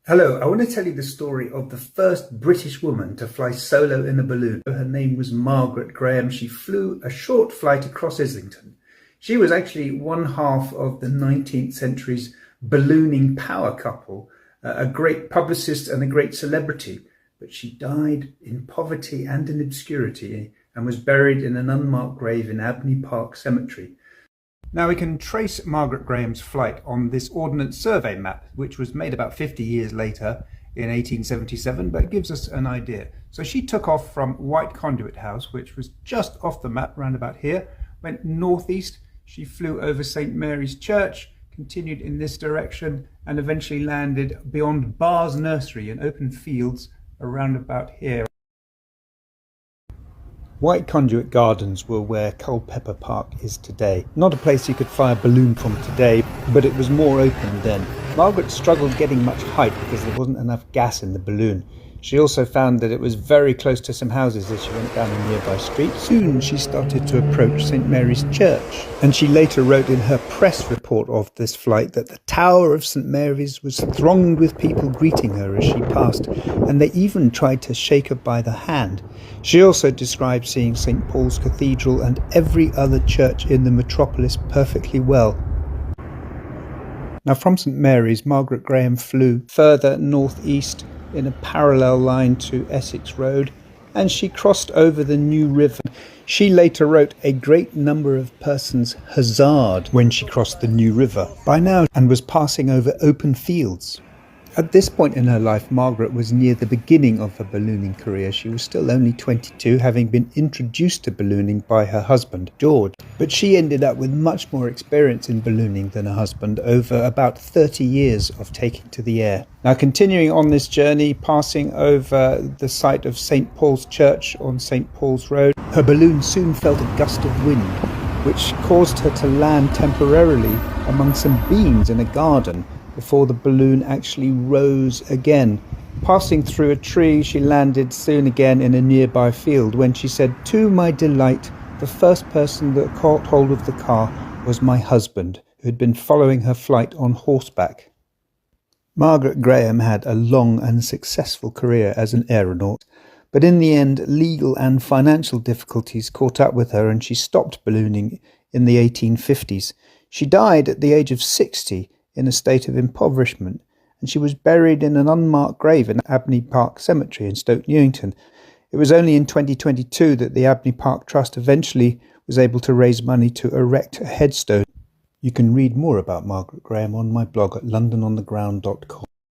Hello, I want to tell you the story of the first British woman to fly solo in a balloon. Her name was Margaret Graham. She flew a short flight across Islington. She was actually one half of the 19th century's ballooning power couple, a great publicist and a great celebrity. But she died in poverty and in obscurity and was buried in an unmarked grave in Abney Park Cemetery. Now we can trace Margaret Graham's flight on this Ordnance Survey map, which was made about 50 years later in 1877, but it gives us an idea. So she took off from White Conduit House, which was just off the map, round about here, went northeast. She flew over St. Mary's Church, continued in this direction, and eventually landed beyond Barr's Nursery in open fields around about here. White Conduit Gardens were where Culpeper Park is today. Not a place you could fire a balloon from today, but it was more open then. Margaret struggled getting much height because there wasn't enough gas in the balloon. She also found that it was very close to some houses as she went down a nearby street. Soon she started to approach St. Mary's Church, and she later wrote in her press report of this flight that the tower of St. Mary's was thronged with people greeting her as she passed, and they even tried to shake her by the hand. She also described seeing St. Paul's Cathedral and every other church in the metropolis perfectly well. Now from St. Mary's, Margaret Graham flew further northeast in a parallel line to Essex Road, and she crossed over the New River. She later wrote a great number of persons huzzaed when she crossed the New River by now and was passing over open fields. At this point in her life, Margaret was near the beginning of her ballooning career. She was still only 22, having been introduced to ballooning by her husband, George. But she ended up with much more experience in ballooning than her husband over about 30 years of taking to the air. Now, continuing on this journey, passing over the site of St. Paul's Church on St. Paul's Road, her balloon soon felt a gust of wind, which caused her to land temporarily among some beans in a garden before the balloon actually rose again. Passing through a tree, she landed soon again in a nearby field when she said, "To my delight, the first person that caught hold of the car was my husband, who had been following her flight on horseback." Margaret Graham had a long and successful career as an aeronaut, but in the end, legal and financial difficulties caught up with her and she stopped ballooning in the 1850s. She died at the age of 60 in a state of impoverishment, and she was buried in an unmarked grave in Abney Park Cemetery in Stoke Newington. It was only in 2022 that the Abney Park Trust eventually was able to raise money to erect a headstone. You can read more about Margaret Graham on my blog at londonontheground.com.